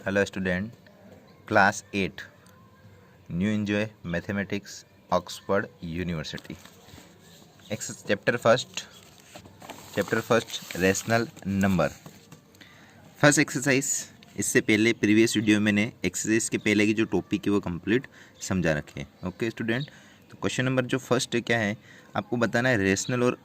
Hello student, class 8 new enjoy mathematics Oxford university. Chapter first rational number. First exercise. इससे पहले previous video मैंने exercise के पहले की जो टॉपिक है वो कंप्लीट समझा रखे। ओके स्टूडेंट, तो क्वेश्चन नंबर जो फर्स्ट है क्या है, आपको बताना है रेशनल और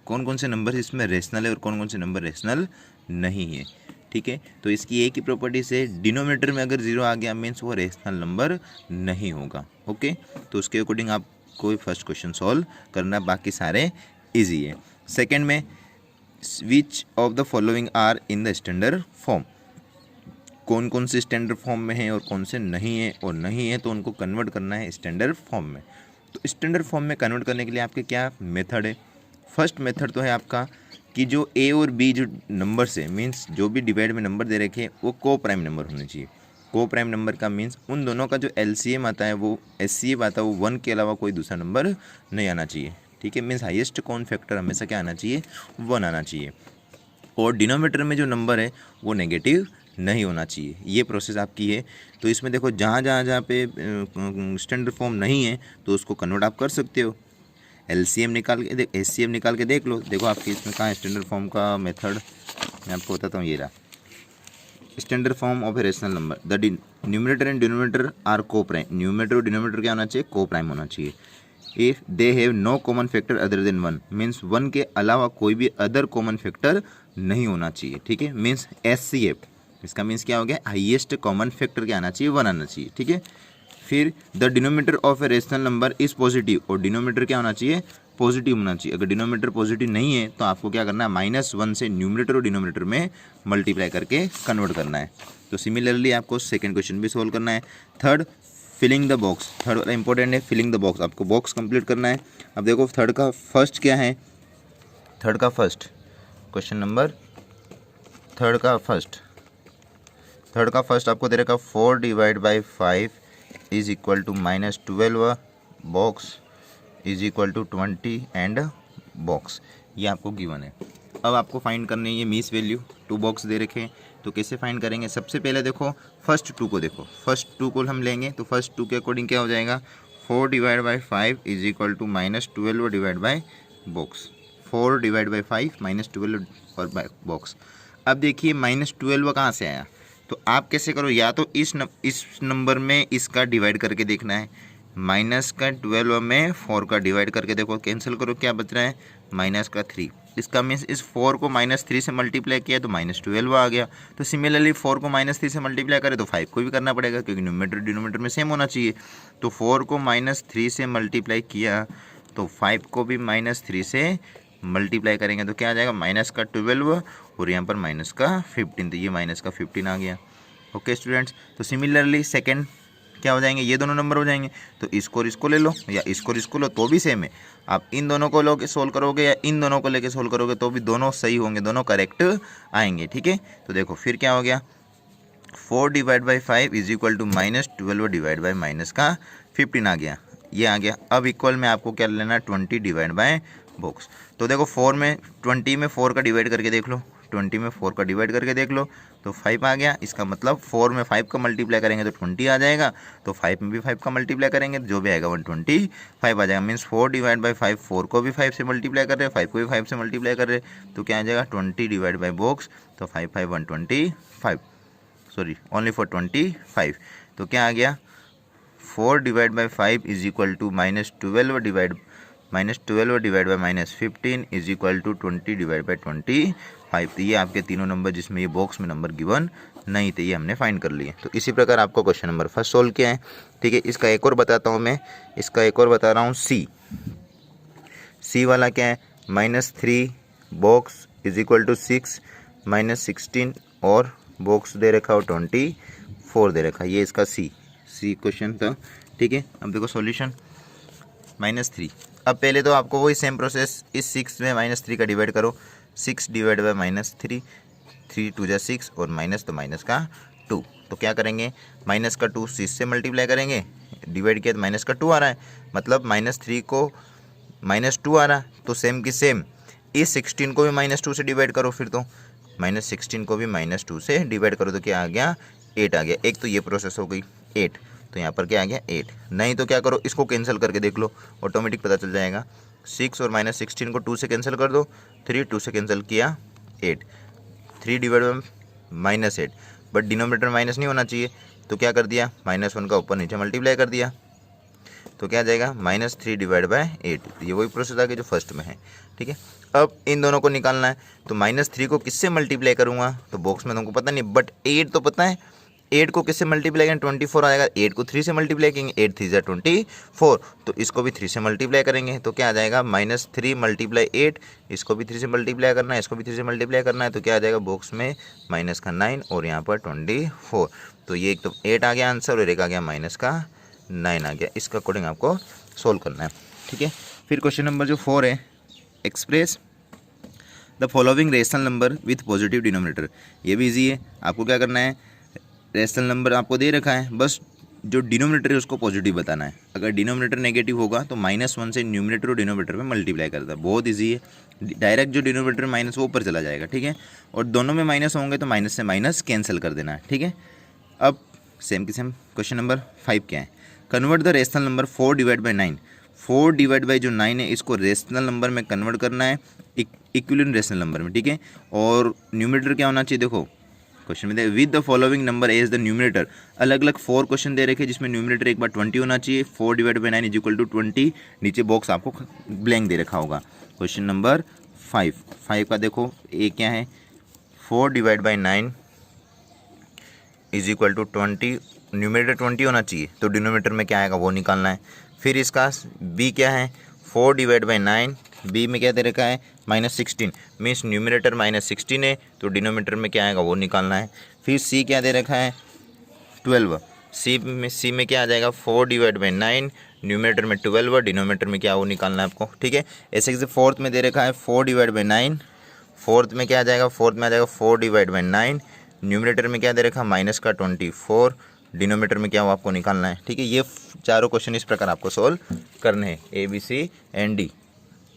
कौन कौन से नंबर इसमें रेशनल है और कौन कौन से नंबर रेशनल नहीं है। ठीक है, तो इसकी एक ही प्रॉपर्टी से डिनोमिनेटर में अगर जीरो आ गया मीन्स वो रेशनल नंबर नहीं होगा। ओके, तो उसके अकॉर्डिंग आपको फर्स्ट क्वेश्चन सॉल्व करना, बाकी सारे इजी है। सेकंड में which of the following are in the standard form, कौन कौन से स्टैंडर्ड फॉर्म में है और कौन से नहीं है, और नहीं है तो उनको कन्वर्ट करना है स्टैंडर्ड फॉर्म में। तो स्टैंडर्ड फॉर्म में कन्वर्ट करने के लिए आपके क्या मेथड है। फर्स्ट मेथड तो है आपका कि जो ए और बी जो नंबर्स है मीन्स जो भी डिवाइड में नंबर दे रखे हैं वो को प्राइम नंबर होने चाहिए। को प्राइम नंबर का मीन्स उन दोनों का जो एलसीएम आता है वो एचसीएफ आता है, वो 1 के अलावा कोई दूसरा नंबर नहीं आना चाहिए। ठीक है, मीन्स हाईएस्ट कॉमन फैक्टर हमेशा क्या आना चाहिए, 1 आना चाहिए। और डिनोमिनेटर में जो नंबर है वो नेगेटिव नहीं होना चाहिए। ये प्रोसेस आपकी है। तो इसमें देखो जहाँ पे स्टैंडर्ड फॉर्म नहीं है तो उसको कन्वर्ट आप कर सकते हो। एलसीएम निकाल के एचसीएफ निकाल के देख लो। देखो आपके इसमें कहाँ स्टैंडर्ड फॉर्म का मेथड, मैं आपको बताता हूँ। ये रहा standard form of a rational number. The numerator and denominator are coprime. Numerator और डिनोमिनेटर क्या होना चाहिए, को प्राइम होना चाहिए। If they have no common factor other than 1 means 1 के अलावा कोई भी अदर कॉमन फैक्टर नहीं होना चाहिए। ठीक है, मीन्स एचसीएफ, इसका मीन्स क्या हो गया, हाईएस्ट कॉमन फैक्टर क्या आना चाहिए, 1 आना चाहिए। ठीक है, फिर the denominator of a rational number is positive, और डिनोमिनेटर क्या होना चाहिए, पॉजिटिव होना चाहिए। अगर डिनोमिनेटर पॉजिटिव नहीं है तो आपको क्या करना है, -1 से न्यूमरेटर और डिनोमिनेटर में मल्टीप्लाई करके कन्वर्ट करना है। तो सिमिलरली आपको सेकेंड क्वेश्चन भी सोल्व करना है। Third, filling the box. Third वाला इंपॉर्टेंट है, फिलिंग द बॉक्स। आपको बॉक्स कंप्लीट करना है। अब देखो थर्ड का फर्स्ट क्या है, थर्ड का फर्स्ट क्वेश्चन नंबर थर्ड का फर्स्ट आपको दे रखा 4 divide by 5 is equal to -12 box is equal to 20 and box, ये आपको गिवन है। अब आपको फाइंड करनी है ये मीस वैल्यू। 2 बॉक्स दे रखे हैं तो कैसे फाइंड करेंगे। सबसे पहले देखो फर्स्ट 2 को देखो, फर्स्ट 2 को हम लेंगे तो फर्स्ट 2 के अकॉर्डिंग क्या हो जाएगा, 4 divide by 5 is equal to -12 divide by box. 4 divide by 5 -12 और बाई बॉक्स। अब देखिए -12 कहाँ से आया, तो आप कैसे करो, या तो इस नंबर में इसका डिवाइड करके देखना है, -12 में 4 का डिवाइड करके देखो, कैंसिल करो, क्या बच रहा है, -3। इसका मीन्स इस 4 को -3 से मल्टीप्लाई किया तो -12 आ गया। तो सिमिलरली 4 को -3 से मल्टीप्लाई करें तो 5 को भी करना पड़ेगा, क्योंकि न्यूमरेटर डिनोमिनेटर में सेम होना चाहिए। तो 4 को -3 से मल्टीप्लाई किया तो 5 को भी -3 से मल्टीप्लाई करेंगे तो क्या आ जाएगा, -12 और यहाँ पर -15, तो ये -15 आ गया। ओके स्टूडेंट्स, तो सिमिलरली सेकेंड क्या हो जाएंगे, ये दोनों नंबर हो जाएंगे। तो इसको और इसको ले लो, या इसको और इसको लो तो भी सेम है। आप इन दोनों को लोगे सोल्व करोगे या इन दोनों को लेके सोल्व करोगे तो भी दोनों सही होंगे, दोनों करेक्ट आएंगे। ठीक है, तो देखो फिर क्या हो गया, 4 divide by 5 is equal to -12 divide by -15 आ गया, ये आ गया। अब इक्वल में आपको क्या लेना है, 20 डिवाइड बाय बॉक्स। तो देखो 20 में 4 का डिवाइड करके देख लो, 20 में 4 का डिवाइड करके देख लो तो 5 आ गया। इसका मतलब 4 में 5 का मल्टीप्लाई करेंगे तो 20 आ जाएगा, तो 5 में भी 5 का मल्टीप्लाई करेंगे तो जो भी आएगा 125 आ जाएगा। मीन्स 4 डिवाइड बाई 5, 4 को भी 5 से मल्टीप्लाई कर रहे हैं, 5 को भी 5 से मल्टीप्लाई कर रहे हैं, तो क्या आ जाएगा 20 डिवाइड बाई बॉक्स, तो 5 5 125, सॉरी ओनली फॉर 25। तो क्या आ गया, 4 divide by 5 is equal to -12 divide by -15 is equal to 20 divide by 25। तो ये आपके तीनों नंबर जिसमें ये बॉक्स में नंबर गिवन नहीं थे, ये हमने फाइंड कर लिए। तो इसी प्रकार आपको क्वेश्चन नंबर फर्स्ट सोल्व किया है। ठीक है, इसका एक और बताता हूँ मैं, इसका एक और बता रहा हूँ। सी वाला क्या है, -3 बॉक्स इज इक्वल टू 6 -16 और बॉक्स दे रखा हो 24 दे रखा, ये इसका सी क्वेश्चन था। ठीक है, अब देखो सॉल्यूशन, -3। अब पहले तो आपको वही सेम प्रोसेस, इस 6 में -3 का डिवाइड करो, 6 डिवाइड बाई -3, 3 2 जा 6 और माइनस तो माइनस का 2। तो क्या करेंगे, माइनस का 2 6 से मल्टीप्लाई करेंगे, डिवाइड किया तो माइनस का 2 आ रहा है, मतलब -3 को -2 आ रहा है। तो सेम की सेम इस 16 को भी -2 से डिवाइड करो, फिर तो -16 को भी -2 से डिवाइड करो तो क्या आ गया 8 आ गया। एक तो ये प्रोसेस हो गई 8, तो यहाँ पर क्या आ गया 8। नहीं तो क्या करो, इसको कैंसिल करके देख लो, ऑटोमेटिक पता चल जाएगा। 6 और -16 को 2 से कैंसिल कर दो, 3 2 से कैंसिल किया 8, 3 divide by -8, but denominator minus नहीं होना चाहिए, तो क्या कर दिया -1 का ऊपर नीचे मल्टीप्लाई कर दिया, तो क्या आ जाएगा -3 डिवाइड बाय 8। ये वही प्रोसेस आ गया जो फर्स्ट में है, ठीक है। अब इन दोनों को निकालना है, तो -3 को किससे मल्टीप्लाई करूँगा, तो बॉक्स में तुमको पता नहीं, बट 8 तो पता है। 8 को किससे मल्टीप्लाई करेंगे, 24 आएगा। 8 को 3 से मल्टीप्लाई करेंगे, 8 3 = 24, तो इसको भी 3 से मल्टीप्लाई करेंगे, तो क्या आ जाएगा -3 × 8, इसको भी 3 से मल्टीप्लाई करना है, इसको भी 3 से मल्टीप्लाई करना है, तो क्या आ जाएगा बॉक्स में -9 और यहाँ पर 24। तो ये एक तो 8 आ गया आंसर और एक आ गया -9 आ गया। इसका अकॉर्डिंग आपको सोल्व करना है, ठीक है। फिर क्वेश्चन नंबर जो 4 है, express the following rational number with positive denominator. ये भी ईजी है, आपको क्या करना है, रेशनल नंबर आपको दे रखा है, बस जो डिनोमिनेटर है उसको पॉजिटिव बताना है। अगर डिनोमिनेटर नेगेटिव होगा तो -1 से न्यूमिनेटर और डिनोमिनेटर में मल्टीप्लाई करता है, बहुत ईजी है। डायरेक्ट जो डिनोमिनेटर माइनस वो ऊपर चला जाएगा, ठीक है। और दोनों में माइनस होंगे तो माइनस से माइनस कैंसिल कर देना है, ठीक है। अब सेम की सेम क्वेश्चन नंबर 5 क्या है, convert the rational number 4 divide by 9। 4 divide by जो 9 है इसको रेशनल नंबर में कन्वर्ट करना है, इक्विवेलेंट रेशनल नंबर में, ठीक है। और न्यूमिनेटर क्या होना चाहिए, देखो क्वेश्चन में with the following number as the numerator. अलग अलग 4 क्वेश्चन दे रखे जिसमें न्यूमिनेटर एक बार 20 होना चाहिए। 4 डिवाइड बाई 9 = 20, नीचे बॉक्स आपको ब्लैंक दे रखा होगा। क्वेश्चन नंबर 5 का देखो, ए क्या है, 4 डिवाइड बाई 9 = 20, न्यूमिनेटर 20 होना चाहिए, तो डिनोमिनेटर में क्या आएगा वो निकालना है। फिर इसका बी क्या है, 4 डिवाइड बाई 9, बी में क्या दे रखा है -16, मीन्स न्यूमिनेटर -16 है, तो डिनोमिनेटर में क्या आएगा वो निकालना है। फिर सी क्या दे रखा है 12, सी में क्या आ जाएगा 4 डिवाइड बाई 9, न्यूमिनेटर में 12, डिनोमिनेटर में क्या वो निकालना है आपको, ठीक है। ऐसे जैसे फोर्थ में दे रखा है 4 डिवाइड बाई 9, फोर्थ में क्या आ जाएगा, फोर्थ में आ जाएगा 4 डिवाइड बाई 9, न्यूमिनेटर में क्या दे रखा है -24, डिनोमिनेटर में क्या वो आपको निकालना है, ठीक है। ये चारों क्वेश्चन इस प्रकार आपको सोल्व करने हैं, A B C and D.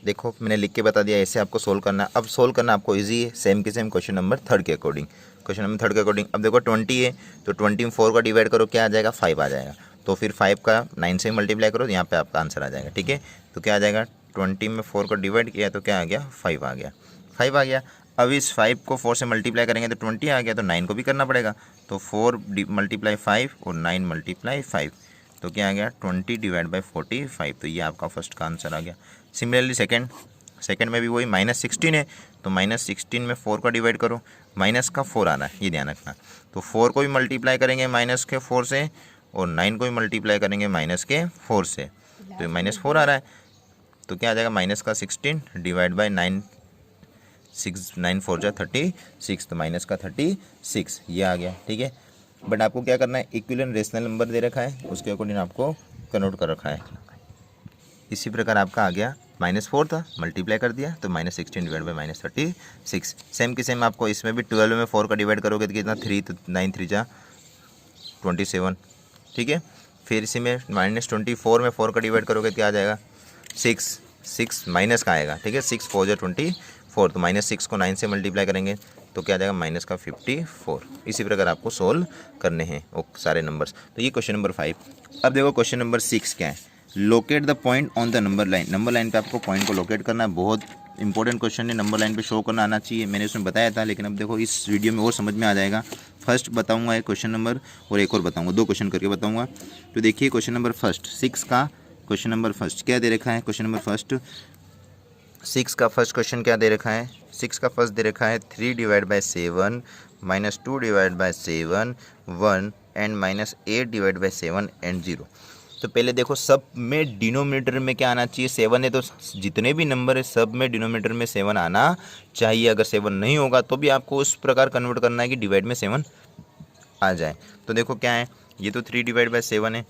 देखो मैंने लिख के बता दिया, ऐसे आपको सोल्व करना है। अब सोल्व करना आपको इजी है, सेम के सेम क्वेश्चन नंबर 3 के अकॉर्डिंग। क्वेश्चन नंबर 3 के अकॉर्डिंग अब देखो 20 है, तो 20 में 4 का डिवाइड करो, क्या आ जाएगा 5 आ जाएगा, तो फिर 5 का 9 से मल्टीप्लाई करो, यहाँ पे आपका आंसर आ जाएगा, ठीक है। तो क्या आ जाएगा 20 में 4 को डिवाइड किया तो क्या आ गया 5 आ गया, 5 आ गया। अब इस 5 को 4 से मल्टीप्लाई करेंगे तो 20 आ गया, तो 9 को भी करना पड़ेगा, तो 4 × 5 और 9 × 5, तो क्या आ गया 20 डिवाइड बाई 45, तो ये आपका फर्स्ट का आंसर आ गया। सिमिलरली सेकंड में भी वही -16 है, तो -16 में 4 का डिवाइड करो, माइनस का 4 आ रहा है, ये ध्यान रखना। तो 4 को भी मल्टीप्लाई करेंगे -4 से और 9 को भी मल्टीप्लाई करेंगे -4 से, तो -4 आ रहा है, तो क्या आ जाएगा -16 डिवाइड बाई 9, 9 4 जा 36, तो -36 ये आ गया, ठीक है। बट आपको क्या करना है, इक्विवेलेंट रेशनल नंबर दे रखा है, उसके अकॉर्डिंग आपको कन्वर्ट कर रखा है। इसी प्रकार आपका आ गया -4 था, मल्टीप्लाई कर दिया तो -16 डिवाइड बाई -36। सेम की सेम आपको इसमें भी 12 में 4 का डिवाइड करोगे तो कितना 3, तो 9 3 जा 27, ठीक है। फिर इसी में -24 में 4 का डिवाइड करोगे तो क्या आ जाएगा 6 माइनस का आएगा, ठीक है। 6 4 जा 24, तो -6 को 9 से मल्टीप्लाई करेंगे तो क्या आ जाएगा -54। इसी प्रकार आपको सोल्व करने हैं वो सारे नंबर्स। तो ये क्वेश्चन नंबर 5। अब देखो क्वेश्चन नंबर 6 क्या है, locate the point on the number line. Number line पे आपको पॉइंट को लोकेट करना है, बहुत इंपॉर्टेंट क्वेश्चन है, नंबर लाइन पे शो करना आना चाहिए। मैंने उसमें बताया था, लेकिन अब देखो इस वीडियो में और समझ में आ जाएगा। फर्स्ट बताऊंगा एक क्वेश्चन नंबर और एक और बताऊंगा, 2 क्वेश्चन करके बताऊंगा। तो देखिए क्वेश्चन नंबर फर्स्ट 6 का क्वेश्चन नंबर फर्स्ट क्या दे रखा है, क्वेश्चन नंबर फर्स्ट 6 का फर्स्ट क्वेश्चन क्या दे रखा है, 6 का फर्स्ट दे रखा है 3 divide by 7 -2 divide by 7 1 and -8 divide by 7 and 0। तो पहले देखो सब में डिनोमिनेटर में क्या आना चाहिए, 7 है, तो जितने भी नंबर है सब में डिनोमिनेटर में 7 आना चाहिए। अगर 7 नहीं होगा तो भी आपको उस प्रकार कन्वर्ट करना है कि डिवाइड में 7 आ जाए। तो देखो क्या है, ये तो 3 डिवाइड बाई 7 है,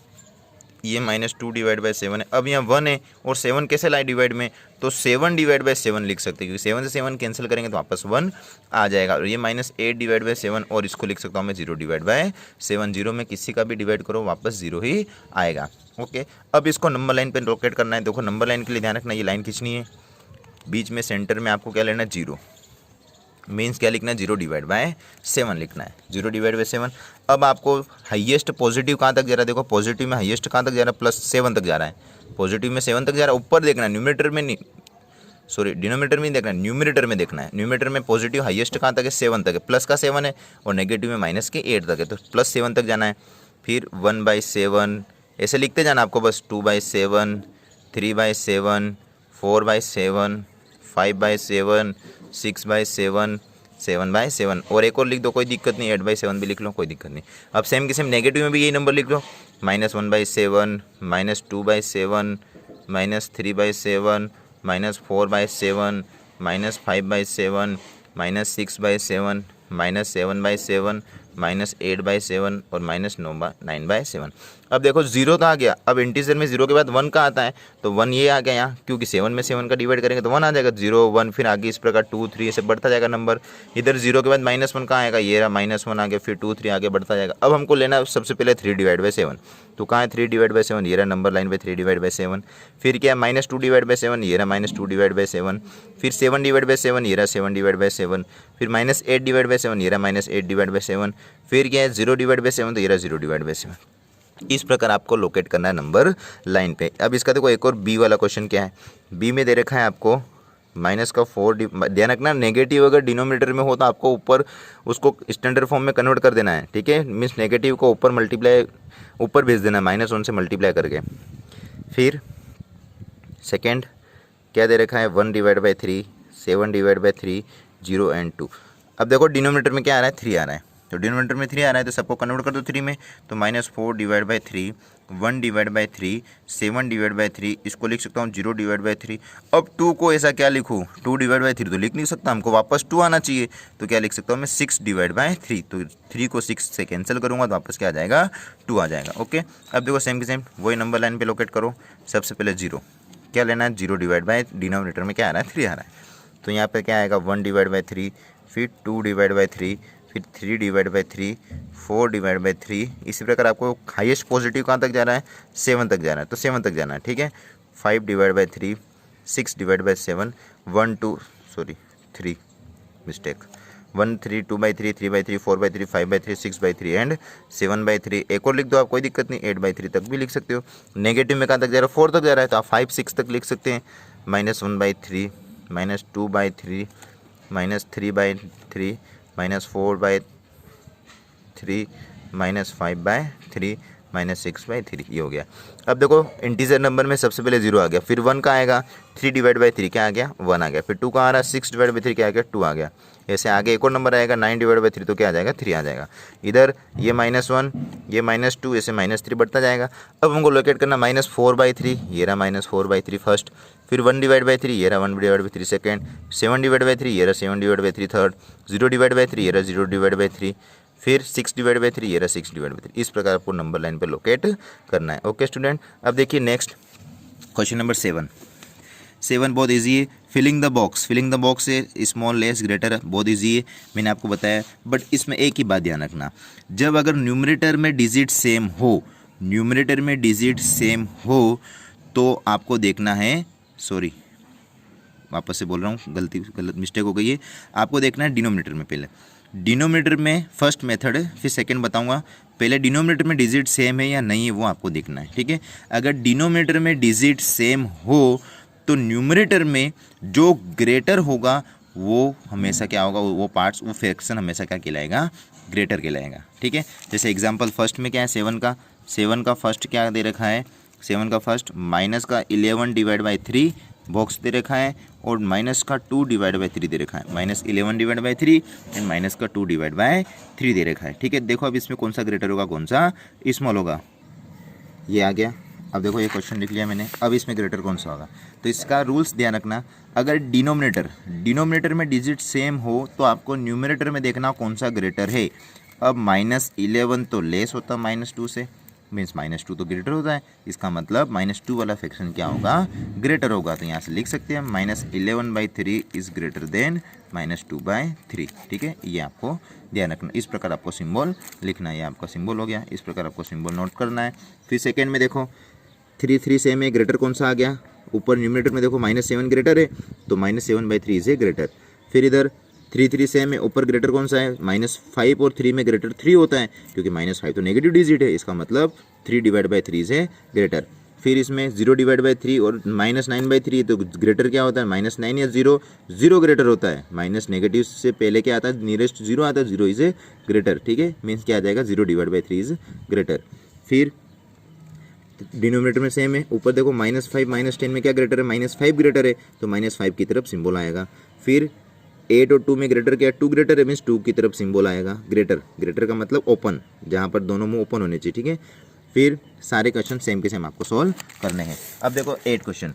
ये -2 डिवाइड बाई 7 है। अब यहाँ 1 है और 7 कैसे लाए डिवाइड में, तो 7 डिवाइड बाई 7 लिख सकते हैं, क्योंकि 7 से 7 कैंसिल करेंगे तो वापस 1 आ जाएगा। और ये -8 डिवाइड बाई 7, और इसको लिख सकता हूँ मैं 0 डिवाइड बाई 7। 0 में किसी का भी डिवाइड करो वापस 0 ही आएगा। ओके, अब इसको नंबर लाइन पे लोकेट करना है। देखो नंबर लाइन के लिए ध्यान रखना, ये लाइन खींचनी है, बीच में सेंटर में आपको क्या लेना है 0, मीन्स क्या लिखना है, 0/7 लिखना है, 0/7। अब आपको हाईएस्ट पॉजिटिव कहाँ तक जा रहा है, देखो पॉजिटिव में हाईएस्ट कहाँ तक जा रहा है, +7 तक जा रहा है, पॉजिटिव में 7 तक जा रहा है। ऊपर देखना है, न्यूमरेटर में नहीं, सॉरी डिनोमिनेटर में देखना है, न्यूमरेटर में देखना है। न्यूमरेटर में पॉजिटिव हाईएस्ट कहाँ तक है, 7 तक है, प्लस का 7 है और नेगेटिव में -8 तक है, तो +7 तक जाना है। फिर 1/7 ऐसे लिखते जाना आपको बस, 2/7, 3/7, 4/7, 5/7, 6/7, 7/7 और एक और लिख दो, कोई दिक्कत नहीं, 8/7 भी लिख लो, कोई दिक्कत नहीं। अब सेम के सेम नेगेटिव में भी यही नंबर लिख लो, -1/7, -2/7, -3/7, -4/7, -5/7, -6/7, -7/7, -8/7 और -9/7। अब देखो 0 तो आ गया, अब इंटीजर में 0 के बाद 1 का आता है, तो 1 ये आ गया यहाँ, क्योंकि 7 में 7 का डिवाइड करेंगे तो 1 आ जाएगा, 0 1 फिर आगे इस प्रकार 2 3 ऐसे बढ़ता जाएगा नंबर। इधर 0 के बाद -1 कहाँ आएगा, ये रहा -1 आ गया, फिर 2 3 आगे बढ़ता जाएगा। अब हमको लेना है सबसे पहले 3/7, तो कहाँ है 3/7, ये रहा नंबर लाइन पे 3/7। फिर क्या है -2/7, ये रहा -2/7। फिर 7/7, ये रहा 7/7। फिर -8/7, ये रहा -8/7। फिर क्या है 0/7, तो ये रहा 0/7। इस प्रकार आपको लोकेट करना है नंबर लाइन पे। अब इसका देखो एक और बी वाला क्वेश्चन क्या है, बी में दे रखा है आपको -4, ध्यान रखना नेगेटिव अगर डिनोमिनेटर में हो तो आपको ऊपर उसको स्टैंडर्ड फॉर्म में कन्वर्ट कर देना है, ठीक है, मीन्स नेगेटिव को ऊपर भेज देना है, -1 से मल्टीप्लाई करके। फिर सेकेंड क्या दे रखा है, 1/3, 7/3, 0 एंड 2। अब देखो डिनोमिनेटर में क्या आ रहा है, 3 आ रहा है, तो डिनोमिनेटर में 3 आ रहा है तो सबको कन्वर्ट कर दो 3 में, तो -4/3, 1/3, 7/3, इसको लिख सकता हूँ 0/3। अब 2 को ऐसा क्या लिखूँ, 2/3 तो लिख नहीं सकता, हमको वापस 2 आना चाहिए, तो क्या लिख सकता हूँ मैं 6/3, तो 3 को 6 से कैंसिल करूँगा तो वापस क्या आ जाएगा, 2 आ जाएगा। ओके, अब देखो सेम के सेम वही नंबर लाइन पे लोकेट करो। सबसे पहले 0 क्या लेना है, 0/ डिनोमिनेटर में क्या आ रहा है, 3 आ रहा है, तो यहाँ पे क्या आएगा 1/3, फिर 2/3, फिर 3/3, 4/3। इसी प्रकार आपको हाईएस्ट पॉजिटिव कहाँ तक जा रहा है, 7 तक जा रहा है, तो 7 तक जाना है, ठीक है। 5/3, 6/7, 3 मिस्टेक, 1 3 2/3, 3/3, 4/3, 5/3, 6/3 एंड 7/3। एक और लिख दो आप, कोई दिक्कत नहीं, 8/3 तक भी लिख सकते हो। नेगेटिव में कहाँ तक जा रहा है, 4 तक जा रहा है, तो आप 5 6 तक लिख सकते हैं, -1/3, -2/3, -3/3, -4/3, -5/3, -6/3, ये हो गया। अब देखो इंटीजर नंबर में सबसे पहले 0 आ गया, फिर 1 का आएगा, 3/3 क्या आ गया, 1 आ गया, फिर 2 का आ रहा है, 6/3 क्या आ गया, 2 आ गया। ऐसे आगे एक और नंबर आएगा 9/3, तो क्या आ जाएगा, 3 आ जाएगा। इधर ये -1, ये -2, ऐसे -3 बढ़ता जाएगा। अब हमको लोकेट करना -4/3, ये रहा -4/3 फर्स्ट, फिर 1/3, ये रहा 1/3 सेकेंड, 7/3, ये रहा 7/3 थर्ड, 0/3, ये रहा 0/3, फिर 6/3, ये रहा 6/3। इस प्रकार आपको नंबर लाइन पे लोकेट करना है। ओके स्टूडेंट, अब देखिए नेक्स्ट क्वेश्चन नंबर 7 बहुत ईजी है। फिलिंग द बॉक्स है स्मॉल लेस ग्रेटर, बहुत ईजी है, मैंने आपको बताया। बट इसमें एक ही बात ध्यान रखना, जब अगर न्यूमरेटर में डिजिट सेम हो तो आपको देखना है, सॉरी वापस से बोल रहा हूँ, गलत मिस्टेक हो गई है, आपको देखना है डिनोमिनेटर में। पहले डिनोमिनेटर में फर्स्ट मेथड है, फिर सेकंड बताऊंगा। पहले डिनोमिनेटर में डिजिट सेम है या नहीं है वो आपको देखना है, ठीक है। अगर डिनोमिनेटर में डिजिट सेम हो तो न्यूमरेटर में जो ग्रेटर होगा वो हमेशा क्या होगा, वो फ्रैक्शन हमेशा क्या कहलाएगा, ग्रेटर कहलाएगा, ठीक है। जैसे एग्जांपल फर्स्ट में क्या है, 7 का फर्स्ट क्या दे रखा है, 7 का फर्स्ट -11/3 बॉक्स दे रखा है और -2/3 दे रखा है, -11/3 एंड -2/3 दे रखा है, ठीक है। देखो अब इसमें कौन सा ग्रेटर होगा, कौन सा स्मॉल होगा, ये आ गया। अब देखो ये क्वेश्चन लिख लिया मैंने, अब इसमें ग्रेटर कौन सा होगा, तो इसका रूल्स ध्यान रखना। अगर डिनोमिनेटर में डिजिट सेम हो तो आपको न्यूमरेटर में देखना कौन सा ग्रेटर है। अब -11 तो लेस होता -2 से, मीन्स -2 तो ग्रेटर होता है, इसका मतलब -2 वाला फ्रैक्शन क्या होगा, ग्रेटर होगा। तो यहाँ से लिख सकते हैं -11/3 इज ग्रेटर देन -2/3, ठीक है। ये आपको ध्यान रखना, इस प्रकार आपको सिंबल लिखना है। ये आपका सिंबल हो गया, इस प्रकार आपको सिंबल नोट करना है। फिर सेकेंड में देखो 3 सेम है, ग्रेटर कौन सा आ गया, ऊपर न्यूमरेटर में देखो -7 ग्रेटर है, तो -7/3 इज ए ग्रेटर। फिर इधर 3 3 सेम है, ऊपर ग्रेटर कौन सा है, -5 और 3 में ग्रेटर 3 होता है, क्योंकि -5 तो नेगेटिव डिजिट है, इसका मतलब 3 डिवाइड बाई 3 से ग्रेटर। फिर इसमें 0 डिवाइड बाई 3 और -9/3, तो ग्रेटर क्या होता है, -9 या 0, 0 ग्रेटर होता है, माइनस नेगेटिव से पहले क्या आता है, नियरेस्ट 0 आता है, 0 इज ए ग्रेटर, ठीक है, मीन्स क्या आ जाएगा, 0 डिवाइड बाई 3 इज ग्रेटर। फिर डिनोमिनेटर में सेम है, ऊपर देखो -5 -10 में क्या ग्रेटर है, -5 ग्रेटर है, तो -5 की तरफ सिंबल आएगा। फिर 8 और 2 में ग्रेटर क्या है, 2 ग्रेटर है, मीन्स 2 की तरफ सिंबल आएगा, ग्रेटर, ग्रेटर का मतलब ओपन, जहाँ पर दोनों मुंह ओपन होने चाहिए, ठीक है। फिर सारे क्वेश्चन सेम के सेम आपको सॉल्व करने हैं। अब देखो 8 question,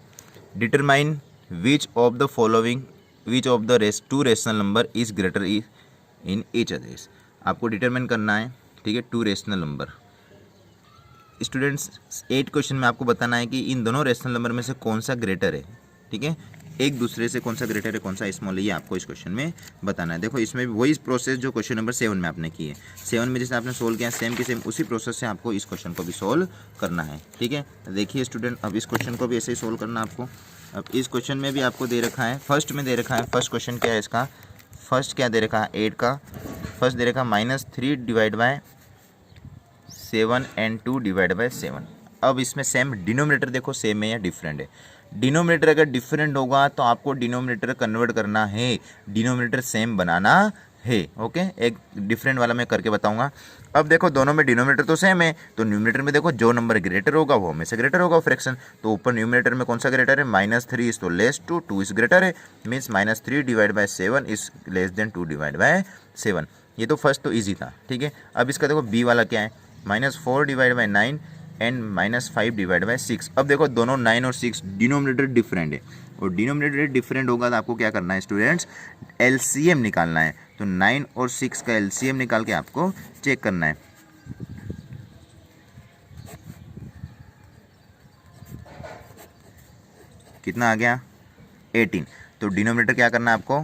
determine which of the following, which of the two rational number is greater in each others. आपको डिटरमाइन करना है, ठीक है, 2 रेशनल नंबर। स्टूडेंट्स 8 क्वेश्चन में आपको बताना है कि इन दोनों रेशनल नंबर में से कौन सा ग्रेटर है, ठीक है, एक दूसरे से कौन सा ग्रेटर है, कौन सा स्मॉल है, ये आपको इस क्वेश्चन में बताना है। देखो इसमें भी वही प्रोसेस जो क्वेश्चन नंबर 7 में आपने की है, 7 में जैसे आपने सोल्व किया सेम की सेम उसी प्रोसेस से आपको इस क्वेश्चन को भी सोल्व करना है, ठीक है। देखिए स्टूडेंट, अब इस क्वेश्चन को भी ऐसे ही सोल्व करना आपको। अब इस क्वेश्चन में भी आपको दे रखा है, फर्स्ट में दे रखा है, फर्स्ट क्वेश्चन क्या है इसका, फर्स्ट क्या दे रखा है 8 का, फर्स्ट दे रखा -3 divide by 7 and 2 divide by 7। अब इसमें सेम डिनोमिनेटर देखो सेम है या डिफरेंट है, डिनोमिनेटर अगर डिफरेंट होगा तो आपको डिनोमिनेटर कन्वर्ट करना है, डिनोमिनेटर सेम बनाना है, ओके। एक डिफरेंट वाला मैं करके बताऊंगा। अब देखो दोनों में डिनोमिनेटर तो सेम है, तो न्यूमिनेटर में देखो जो नंबर ग्रेटर होगा वो हमें से ग्रेटर होगा फ्रैक्शन, तो ऊपर न्यूमिनेटर में कौन सा ग्रेटर है, -3 इज तो लेस टू 2 इज ग्रेटर है, means -3 divide by 7 is less than 2 divide by 7। ये तो फर्स्ट तो ईजी था, ठीक है। अब इसका देखो बी वाला क्या है, -4 divide by 9 and -5 divide by 6। अब देखो दोनों 9 और 6 डिनोमिनेटर डिफरेंट है, और डिनोमिनेटर डिफरेंट होगा तो आपको क्या करना है स्टूडेंट्स, एलसीएम निकालना है। तो 9 और 6 का एलसीएम निकाल के आपको चेक करना है। कितना आ गया, 18। तो डिनोमिनेटर क्या करना है आपको,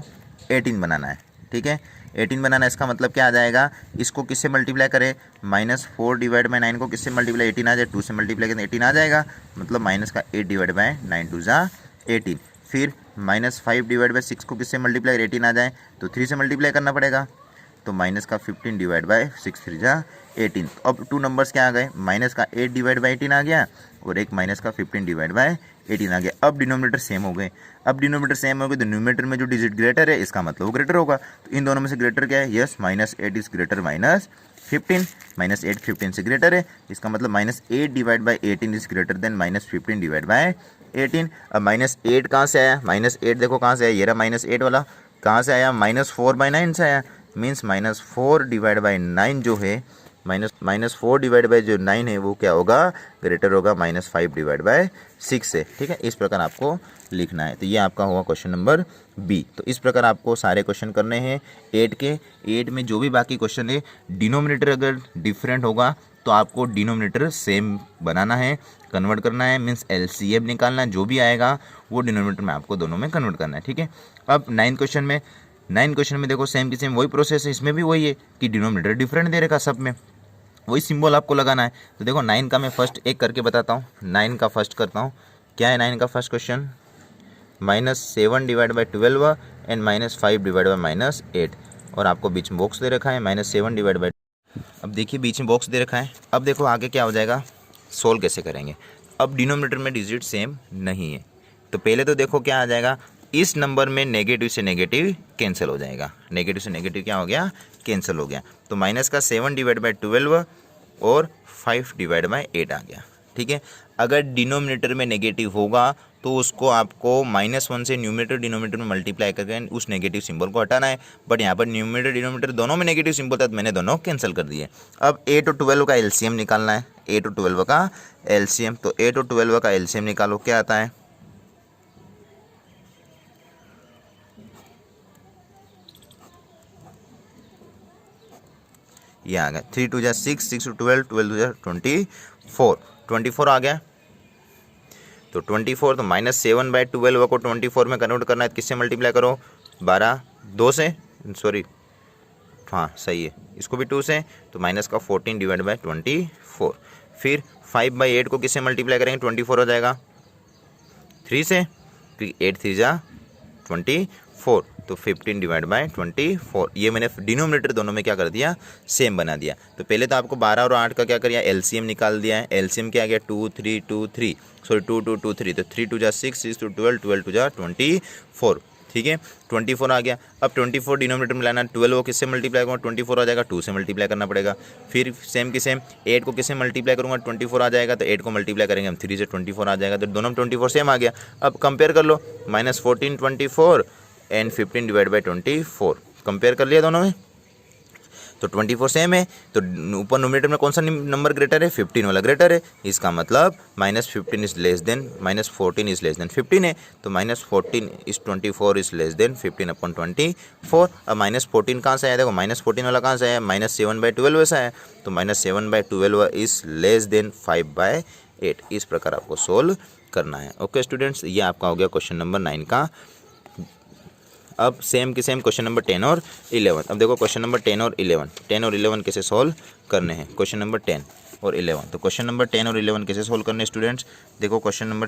18 बनाना है, ठीक है। 18 बनाना, इसका मतलब क्या आ जाएगा, इसको किससे मल्टीप्लाई करें, -4 डिवाइड बाई 9 को किससे मल्टीप्लाई, 18 आ जाए, 2 से मल्टीप्लाई करें 18 आ जाएगा, मतलब माइनस का 8 डिवाइड बाई 9 2 जा 18। फिर -5 डिवाइड बाई 6 को किससे मल्टीप्लाई, 18 आ जाए तो 3 से मल्टीप्लाई करना पड़ेगा, तो माइनस का 15 डिवाइड बाई 6 3 जा 18। अब 2 नंबर्स क्या आ गए, माइनस का 8 डिवाइड बाई 18 आ गया, और एक माइनस का 15 डिवाइड बाई 18 आ गया। अब डिनोमिनेटर सेम हो गए, अब डिनोमिनेटर सेम हो गए तो न्यूमिनेटर में जो डिजिट ग्रेटर है इसका मतलब वो ग्रेटर होगा, तो इन दोनों में से ग्रेटर क्या है, यस -8 इज ग्रेटर -15, -8 15 से ग्रेटर है, इसका मतलब -8 divide by 18 is greater than -15 divide by 18। अब -8 कहाँ से आया, -8 देखो कहाँ से आया, ये रहा -8 वाला, कहाँ से आया, -4/9 से आया, मीन्स -4 डिवाइड बाई 9 जो है, -4 डिवाइड बाई जो 9 है वो क्या होगा, ग्रेटर होगा -5 डिवाइड बाई 6 से, ठीक है। इस प्रकार आपको लिखना है। तो ये आपका हुआ क्वेश्चन नंबर बी। तो इस प्रकार आपको सारे क्वेश्चन करने हैं 8 के। 8 में जो भी बाकी क्वेश्चन है, डिनोमिनेटर अगर डिफरेंट होगा तो आपको डिनोमिनेटर सेम बनाना है, कन्वर्ट करना है, मीन्स एलसीएम निकालना है, जो भी आएगा वो डिनोमिनेटर में आपको दोनों में कन्वर्ट करना है, ठीक है। अब 9 क्वेश्चन में देखो सेम की सेम वही प्रोसेस है, इसमें भी वही है कि डिनोमिनेटर डिफरेंट दे रखा, सब में वही सिंबल आपको लगाना है। तो देखो 9 का मैं फर्स्ट एक करके बताता हूँ, 9 का फर्स्ट करता हूँ। क्या है 9 का first question, -7 divide by 12 and -5 divide by -8, और आपको बीच में बॉक्स दे रखा है -7 डिवाइड बाई। अब देखिए बीच में बॉक्स दे रखा है। अब देखो आगे क्या हो जाएगा, सोल्व कैसे करेंगे। अब डिनोमिनेटर में डिजिट सेम नहीं है, तो पहले तो देखो क्या आ जाएगा, इस नंबर में नेगेटिव से नेगेटिव कैंसिल हो जाएगा, नेगेटिव से नेगेटिव क्या हो गया, कैंसिल हो गया। तो -7 डिवाइड बाई 12 और 5 डिवाइड बाई 8 आ गया, ठीक है। अगर डिनोमिनेटर में नेगेटिव होगा तो उसको आपको -1 से न्यूमिनेटर डिनोमिनेटर में मल्टीप्लाई करके उस नेगेटिव सिंबल को हटाना है, बट यहाँ पर न्यूमिनेटर डिनोमिनेटर दोनों में नेगेटिव सिंबल था तो मैंने दोनों कैंसिल कर दिए। अब 8 और 12 का एलसीएम निकालना है, 8 और 12 का एलसीएम। तो 8 और 12 का एलसीएम निकालो, क्या आता है, ये आ गया 3 2 जा 6, 6 2 12, 12 जा 24, 24 आ गया। तो 24, तो -7 बाई 12 को 24 में कन्वर्ट करना है, तो किससे मल्टीप्लाई करो, 12 2 से, सॉरी हाँ सही है, इसको भी 2 से, तो -14 डिवाइड बाई 24। फिर 5/8 को किससे मल्टीप्लाई करेंगे, 24 हो जाएगा 3 से, क्योंकि 8 3 जा 24, तो 15 डिवाइड बाय 24। ये मैंने डिनोमिनेटर दोनों में क्या कर दिया, सेम बना दिया। तो पहले तो आपको 12 और 8 का क्या करिए, एलसीएम निकाल दिया है। एलसीएम क्या आ गया, 2 3 2 3 सॉरी 2 2 2 3, तो 3 2 जा 6 6 2 12 12 2 जा 24, ठीक है 24 आ गया। अब 24 डिनोमिनेटर में लाना, 12 को किससे मल्टीप्लाई करूँगा, 24 आ जाएगा, 2 से मल्टीप्लाई करना पड़ेगा। फिर सेम की सेम 8 को किससे मल्टीप्लाई करूँगा, 24 आ जाएगा, तो 8 को मल्टीप्लाई करेंगे हम 3 से, 24 आ जाएगा, तो दोनों में 24 सेम आ गया। अब कंपेयर कर लो, -14 24 एंड 15 डिवाइड बाई 24, कंपेयर कर लिया दोनों में, तो 24 सेम है। तो ऊपर नोमिनेटर में कौन सा नंबर ग्रेटर है, 15 वाला ग्रेटर है। इसका मतलब -15 is less than -14 is less than 15 है। तो -14 is 24 is less than 15 upon 24। अब -14 कहाँ से आया, देखो -14 वाला कहाँ से आया, -7/12 वैसा है, तो -7/12 इज लेस देन 5/8। इस प्रकार आपको सोल्व करना है। ओके स्टूडेंट्स, ये आपका हो गया क्वेश्चन नंबर 9 का। अब सेम के सेम क्वेश्चन नंबर 10 और 11। अब देखो क्वेश्चन नंबर 10 और 11 कैसे सॉल्व करने हैं, क्वेश्चन नंबर 10 और 11। तो क्वेश्चन नंबर 10 और 11 कैसे सॉल्व करने हैं स्टूडेंट्स, देखो क्वेश्चन नंबर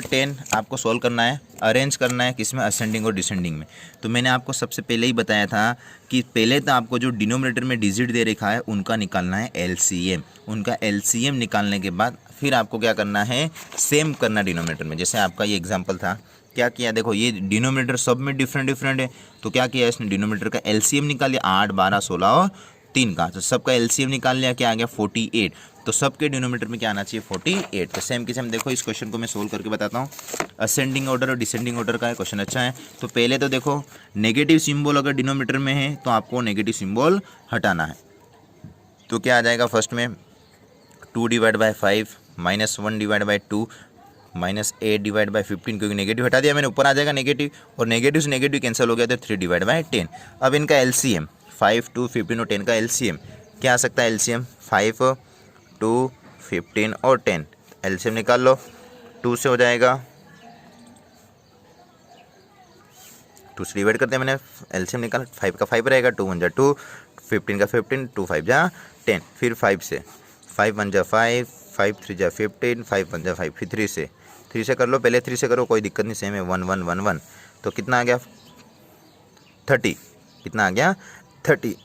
10 आपको सॉल्व करना है, अरेंज करना है किसमें, असेंडिंग और डिसेंडिंग में। तो मैंने आपको सबसे पहले ही बताया था कि पहले तो आपको जो डिनोमिनेटर में डिजिट दे रखा है उनका निकालना है एलसीएम। उनका एलसीएम निकालने के बाद फिर आपको क्या करना है, सेम करना डिनोमिनेटर में। जैसे आपका ये एग्जांपल था, क्या किया, देखो ये डिनोमिनेटर सब में डिफरेंट है, तो क्या किया इसने, डिनोमिनेटर का एलसीएम निकाल लिया, 8 12 16 और 3 का, तो सबका एलसीएम निकाल लिया, क्या आ गया 48। तो सबके डिनोमिनेटर में क्या आना चाहिए 48। तो सेम की सेम देखो इस क्वेश्चन को मैं सोल्व करके बताता हूँ। असेंडिंग ऑर्डर और डिसेंडिंग ऑर्डर का है क्वेश्चन, अच्छा है। तो पहले तो देखो नेगेटिव सिंबल अगर डिनोमिनेटर में है तो आपको नेगेटिव सिंबल हटाना है। तो क्या आ जाएगा, फर्स्ट में 2 divide by 5 -1 divide by 2 -8 divide by 15, क्योंकि नेगेटिव हटा दिया मैंने, ऊपर आ जाएगा नेगेटिव, और नेगेटिव से नेगेटिव कैंसिल हो गया, तो 3 डिवाइड बाई 10। अब इनका एलसीएम 5 2 15 और 10 का एलसीएम क्या आ सकता है, एलसीएम 5 2 15 और 10, एलसीएम निकाल लो, 2 से हो जाएगा, 2 से डिवाइड करते हैं मैंने, एलसीएम निकाल, 5 का 5 रहेगा, 2 1 जा 2, 15 का 15, 2 5 जा 10, फिर 5 से, 5 1 जा 5, 5 3 जा 15, 5 1 जा 5, फिर 3 से कर लो, पहले 3 से करो कोई दिक्कत नहीं, सेम है, 1 1 1 1, तो कितना आ गया 30, कितना आ गया 30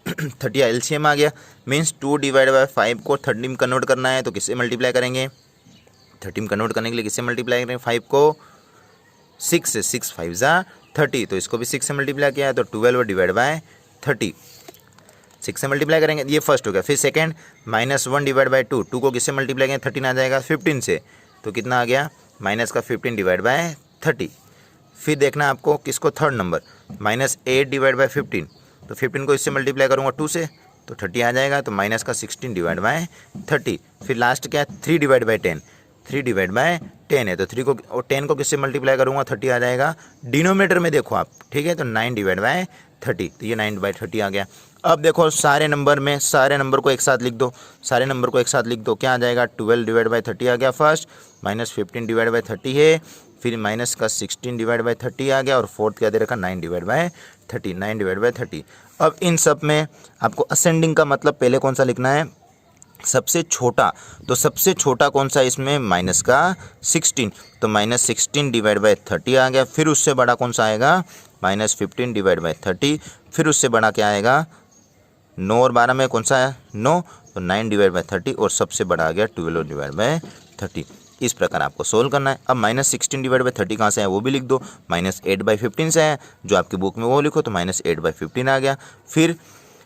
30 एलसीएम आ गया। मीन्स 2 डिवाइड बाई 5 को 30 में कन्वर्ट करना है, तो किससे मल्टीप्लाई करेंगे, 30 में कन्वर्ट करने के लिए किससे मल्टीप्लाई करेंगे, 5 को 6 से, 6 5 जा 30, तो इसको भी 6 से मल्टीप्लाई किया है, तो 12 डिवाइड बाई 30, 6 से मल्टीप्लाई करेंगे, ये फर्स्ट हो गया। फिर सेकंड -1 डिवाइड बाई 2, 2 को किससे मल्टीप्लाई करेंगे, 13 आ जाएगा 15 से, तो कितना आ गया माइनस का 15 डिवाइड बाई 30। फिर देखना आपको किसको, थर्ड नंबर -8 डिवाइड बाई 15, तो 15 को इससे मल्टीप्लाई करूँगा 2 से, तो 30 आ जाएगा, तो माइनस का 16 डिवाइड बाई 30। फिर लास्ट क्या है 3 डिवाइड बाई 10, 3 डिवाइड बाई 10 है, तो 3 को और 10 को किससे मल्टीप्लाई करूँगा, 30 आ जाएगा, डिनोमिनेटर में देखो आप, ठीक है, तो 9 डिवाइड बाई 30, तो ये 9/30 आ गया। अब देखो सारे नंबर को एक साथ लिख दो, क्या आ जाएगा, 12 डिवाइड बाई 30 आ गया फर्स्ट, -15 डिवाइड बाई 30 है, फिर माइनस का 16 डिवाइड बाई 30 आ गया, और फोर्थ क्या दे रखा 9 डिवाइड बाई 30। अब इन सब में आपको असेंडिंग का मतलब पहले कौन सा लिखना है, सबसे छोटा, तो सबसे छोटा कौन सा इसमें माइनस का 16, तो -16 डिवाइड बाई 30 आ गया। फिर उससे बड़ा कौन सा आएगा, -15 डिवाइड बाई 30, फिर उससे बड़ा क्या आएगा, 9 और 12 में कौन सा है 9, तो 9 डिवाइड बाई 30, और सबसे बड़ा आ गया 12 डिवाइड बाई 30। इस प्रकार आपको सोल्व करना है। अब -16 डिवाइड बाई 30 कहाँ से है वो भी लिख दो, -8/15 से है, जो आपकी बुक में वो लिखो, तो -8/15 आ गया। फिर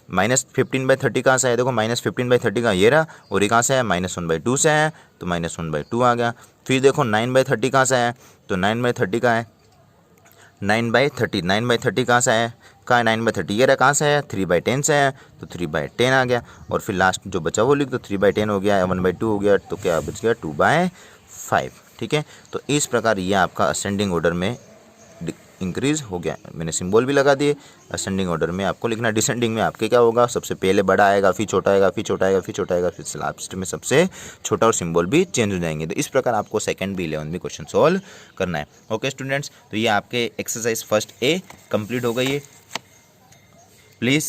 -15/30 कहाँ से है, देखो -15/30 का ये रहा, और ये कहाँ से है -1/2 से है, तो -1/2 आ गया। फिर देखो 9/30 कहाँ से है, तो 9/30 का है 9/30 कहाँ से है, 9/30 ये रहा, कहाँ से है 3/10 से है, तो 3/10 आ गया। और फिर लास्ट जो बचा वो लिख दो, 3/10 हो गया, 1/2 हो गया, तो क्या बच गया 2/5, ठीक है। तो इस प्रकार ये आपका असेंडिंग ऑर्डर में इंक्रीज हो गया, मैंने सिंबल भी लगा दिए। असेंडिंग ऑर्डर में आपको लिखना, डिसेंडिंग में आपके क्या होगा, सबसे पहले बड़ा आएगा, फिर छोटा आएगा, फिर छोटा आएगा, फिर छोटा आएगा, फिर लास्ट में सबसे छोटा, और सिंबल भी चेंज हो जाएंगे। तो इस प्रकार आपको सेकंड भी 11th भी क्वेश्चन सॉल्व करना है। ओके स्टूडेंट्स, तो ये आपके एक्सरसाइज फर्स्ट ए कंप्लीट हो गई है। Please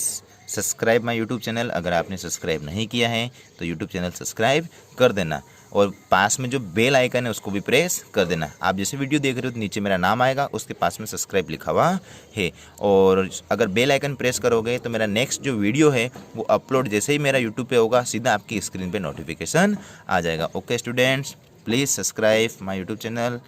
subscribe my YouTube channel, अगर आपने सब्सक्राइब नहीं किया है तो यूट्यूब चैनल सब्सक्राइब कर देना। और पास में जो बेल आइकन है उसको भी प्रेस कर देना है। आप जैसे वीडियो देख रहे हो तो नीचे मेरा नाम आएगा, उसके पास में सब्सक्राइब लिखा हुआ है। और अगर बेल आइकन प्रेस करोगे तो मेरा नेक्स्ट जो वीडियो है वो अपलोड जैसे ही मेरा यूट्यूब पे होगा सीधा आपकी स्क्रीन पे नोटिफिकेशन आ जाएगा। Okay students, please subscribe my YouTube channel.